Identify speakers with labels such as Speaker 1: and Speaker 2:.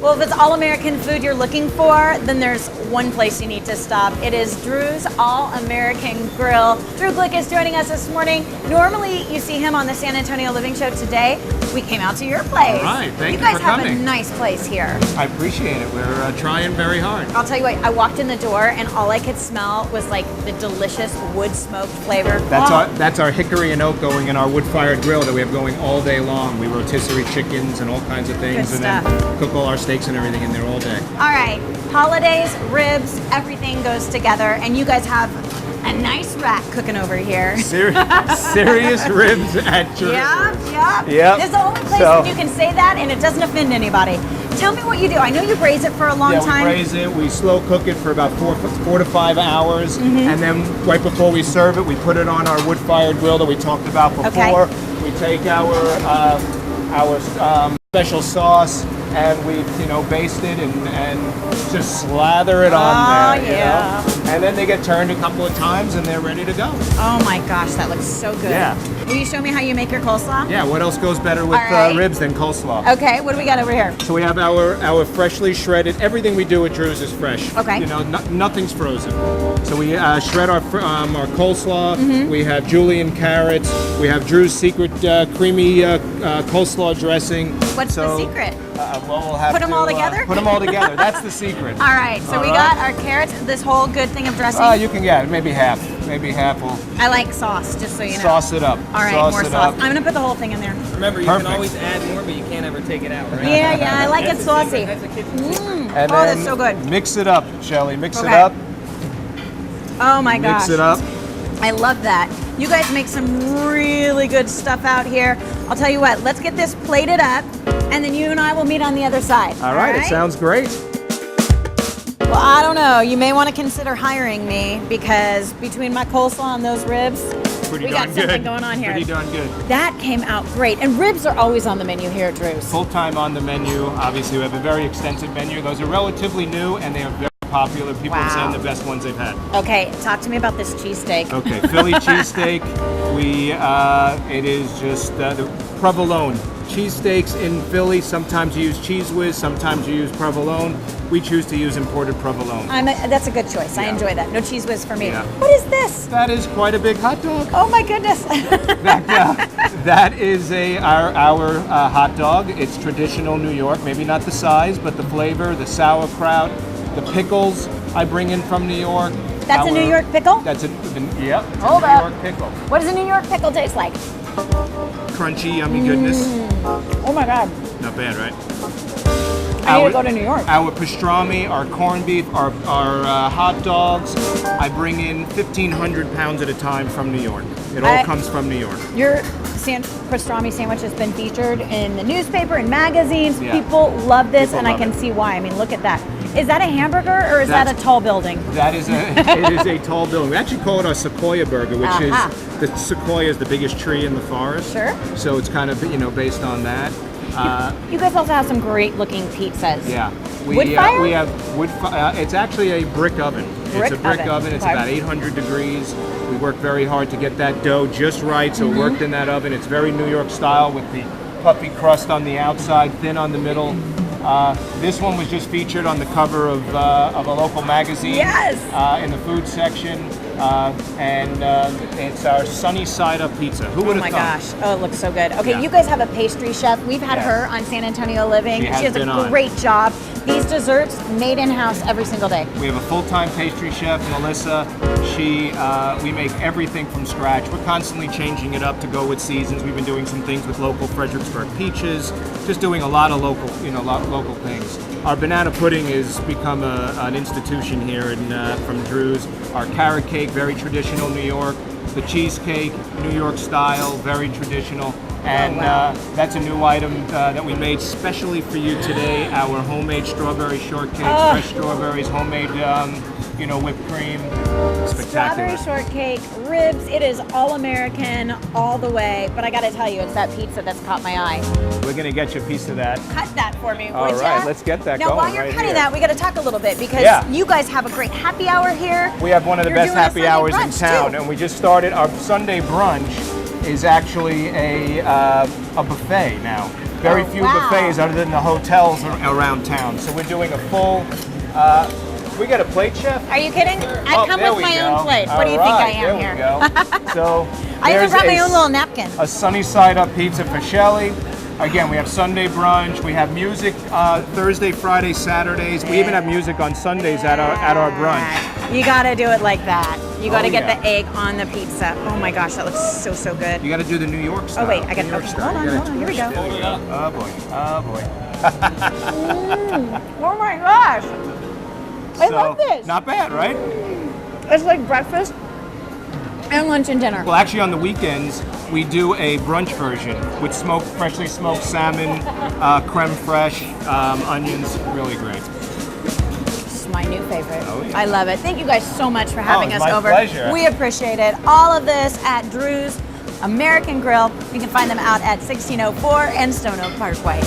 Speaker 1: Well, if it's all-American food you're looking for, then there's one place you need to stop. It is Drew's All-American Grill. Drew Glick is joining us this morning. Normally, you see him on the San Antonio Living Show. Today, we came out to your place.
Speaker 2: All right, thank you
Speaker 1: guys
Speaker 2: for coming.
Speaker 1: have a nice place here.
Speaker 2: I appreciate it. We're trying very hard.
Speaker 1: I'll tell you what, I walked in the door and all I could smell was like the delicious wood smoked flavor.
Speaker 2: That's our hickory and oak going in our wood-fired grill that we have going all day long. We rotisserie chickens and all kinds of things,
Speaker 1: Good
Speaker 2: and
Speaker 1: stuff.
Speaker 2: then cook all our steaks and everything in there all day.
Speaker 1: All right, holidays, ribs, everything goes together, and you guys have a nice rack cooking over here.
Speaker 2: Serious ribs at Drew's.
Speaker 1: Yep. This is the only place where you can say that and it doesn't offend anybody. Tell me what you do. I know you braise it for a long time.
Speaker 2: Yeah, we braise it. We slow cook it for about 4 to 5 hours, and then right before we serve it, we put it on our wood-fired grill that we talked about before.
Speaker 1: Okay.
Speaker 2: We take our special sauce and we, baste it and just slather it on there.
Speaker 1: Yeah.
Speaker 2: And then they get turned a couple of times and they're ready to go.
Speaker 1: Oh my gosh, that looks so good.
Speaker 2: Yeah.
Speaker 1: Will you show me how you make your coleslaw?
Speaker 2: Yeah, what else goes better with ribs than coleslaw?
Speaker 1: Okay, what do we got over here?
Speaker 2: So we have our freshly shredded, everything we do at Drew's is fresh.
Speaker 1: Okay.
Speaker 2: Nothing's frozen. So we shred our coleslaw, we have julienne carrots, we have Drew's secret creamy coleslaw dressing.
Speaker 1: What's the secret?
Speaker 2: We'll have
Speaker 1: Put them all together?
Speaker 2: Put them all together, that's the secret.
Speaker 1: All right, so we got our carrots, this whole good thing of dressing.
Speaker 2: You can get maybe half. Maybe half will.
Speaker 1: I like sauce, just so you know.
Speaker 2: Sauce it up.
Speaker 1: All right, more sauce. I'm gonna put the whole thing in there.
Speaker 3: Remember, you can always add more, but you can't ever take it out, right?
Speaker 1: Yeah, I like it saucy.
Speaker 3: That's a kitchen secret.
Speaker 2: And
Speaker 1: oh, that's so good.
Speaker 2: Mix it up, Shelly. Mix it
Speaker 1: Okay.
Speaker 2: up.
Speaker 1: Oh my gosh.
Speaker 2: Mix it up.
Speaker 1: I love that. You guys make some really good stuff out here. I'll tell you what, let's get this plated up, and then you and I will meet on the other side.
Speaker 2: All right, it sounds great.
Speaker 1: Well, I don't know. You may want to consider hiring me because between my coleslaw and those ribs, we got something going on here.
Speaker 2: Pretty darn good.
Speaker 1: That came out great. And ribs are always on the menu here at Drew's.
Speaker 2: Full time on the menu. Obviously, we have a very extensive menu. Those are relatively new and they are very popular. People are saying the best ones they've had.
Speaker 1: Okay, talk to me about this cheesesteak.
Speaker 2: Okay, Philly cheesesteak. It is just the provolone. Cheesesteaks in Philly, sometimes you use Cheese Whiz, sometimes you use provolone. We choose to use imported provolone.
Speaker 1: That's a good choice. I
Speaker 2: Yeah.
Speaker 1: enjoy that. No Cheese Whiz for me.
Speaker 2: Yeah.
Speaker 1: What is this?
Speaker 2: That is quite a big hot dog.
Speaker 1: Oh my goodness.
Speaker 2: That is our hot dog. It's traditional New York. Maybe not the size, but the flavor, the sauerkraut, the pickles I bring in from New York.
Speaker 1: That's a New York pickle?
Speaker 2: That's yep. It's
Speaker 1: Hold
Speaker 2: a
Speaker 1: up.
Speaker 2: New York pickle.
Speaker 1: What does a New York pickle taste like?
Speaker 2: Crunchy, yummy goodness.
Speaker 1: Oh my God.
Speaker 2: Not bad, right?
Speaker 1: I need to go to New York.
Speaker 2: Our pastrami, our corned beef, our hot dogs. I bring in 1,500 pounds at a time from New York. It all comes from New York.
Speaker 1: Your pastrami sandwich has been featured in the newspaper and magazines.
Speaker 2: Yeah.
Speaker 1: People love this,
Speaker 2: People
Speaker 1: and I
Speaker 2: love
Speaker 1: can
Speaker 2: it.
Speaker 1: see why. I mean, look at that. Is that a hamburger or is that a tall building?
Speaker 2: It is a tall building. We actually call it our sequoia burger, which is the sequoia is the biggest tree in the forest.
Speaker 1: Sure.
Speaker 2: So it's kind of based on that.
Speaker 1: You guys also have some great looking pizzas.
Speaker 2: Yeah.
Speaker 1: Wood fire?
Speaker 2: We have wood fire. It's actually a brick oven. It's a brick oven. It's about 800 degrees. We work very hard to get that dough just right, so it worked in that oven. It's very New York style with the puffy crust on the outside, thin on the middle. This one was just featured on the cover of a local magazine.
Speaker 1: Yes.
Speaker 2: In the food section, and it's our sunny side up pizza. Who would have thought?
Speaker 1: Oh my gosh! Oh, it looks so good. Okay,
Speaker 2: Yeah.
Speaker 1: you guys have a pastry chef. We've had her on San Antonio Living.
Speaker 2: She has
Speaker 1: does
Speaker 2: been
Speaker 1: a
Speaker 2: on.
Speaker 1: great job. These desserts made in house every single day.
Speaker 2: We have a full-time pastry chef, Melissa. We make everything from scratch. We're constantly changing it up to go with seasons. We've been doing some things with local Fredericksburg peaches, just doing a lot of local things. Our banana pudding has become an institution here from Drew's. Our carrot cake, very traditional New York. The cheesecake, New York style, very traditional. And that's a new item that we made specially for you today. Our homemade strawberry shortcake, fresh strawberries, homemade, whipped cream. Spectacular.
Speaker 1: Strawberry shortcake, ribs. It is all American, all the way. But I got to tell you, it's that pizza that's caught my eye.
Speaker 2: We're gonna get you a piece of that.
Speaker 1: Cut that for me,
Speaker 2: All
Speaker 1: would
Speaker 2: right,
Speaker 1: ya?
Speaker 2: let's get that
Speaker 1: now,
Speaker 2: going
Speaker 1: while you're
Speaker 2: right
Speaker 1: cutting
Speaker 2: here.
Speaker 1: that, we got to talk a little bit because you guys have a great happy hour here.
Speaker 2: We have one of the
Speaker 1: You're
Speaker 2: best
Speaker 1: doing a
Speaker 2: happy
Speaker 1: Sunday
Speaker 2: hours in
Speaker 1: brunch,
Speaker 2: town,
Speaker 1: too.
Speaker 2: and we just started our Sunday brunch. Is actually a buffet now. Very few
Speaker 1: wow.
Speaker 2: buffets other than the hotels around town. So we're doing a full. We got a plate, chef.
Speaker 1: Are you kidding? I come
Speaker 2: there
Speaker 1: with
Speaker 2: we
Speaker 1: my
Speaker 2: go.
Speaker 1: own plate. What
Speaker 2: All
Speaker 1: do you think I
Speaker 2: right,
Speaker 1: am
Speaker 2: there
Speaker 1: here?
Speaker 2: We go. So
Speaker 1: I even
Speaker 2: there's
Speaker 1: brought my own little napkin.
Speaker 2: a sunny side up pizza for Shelly. Again, we have Sunday brunch. We have music Thursday, Friday, Saturdays. We even have music on Sundays at our brunch.
Speaker 1: You gotta do it like that. You gotta get
Speaker 2: yeah.
Speaker 1: the egg on the pizza. Oh my gosh, that looks so good.
Speaker 2: You got to do the New York style.
Speaker 1: Oh wait, I got
Speaker 2: New
Speaker 1: to
Speaker 2: York style.
Speaker 1: hold on. Here we go.
Speaker 2: Oh boy. Oh boy.
Speaker 1: Oh my gosh. I love this.
Speaker 2: Not bad, right?
Speaker 1: It's like breakfast and lunch and dinner.
Speaker 2: Well, actually, on the weekends, we do a brunch version with freshly smoked salmon, creme fraiche, onions. Really great.
Speaker 1: This is my new favorite.
Speaker 2: Oh, yeah.
Speaker 1: I love it. Thank you guys so much for having
Speaker 2: it's
Speaker 1: us
Speaker 2: my
Speaker 1: over.
Speaker 2: pleasure.
Speaker 1: We appreciate it. All of this at Drew's American Grill. You can find them out at 1604 and Stone Oak Parkway.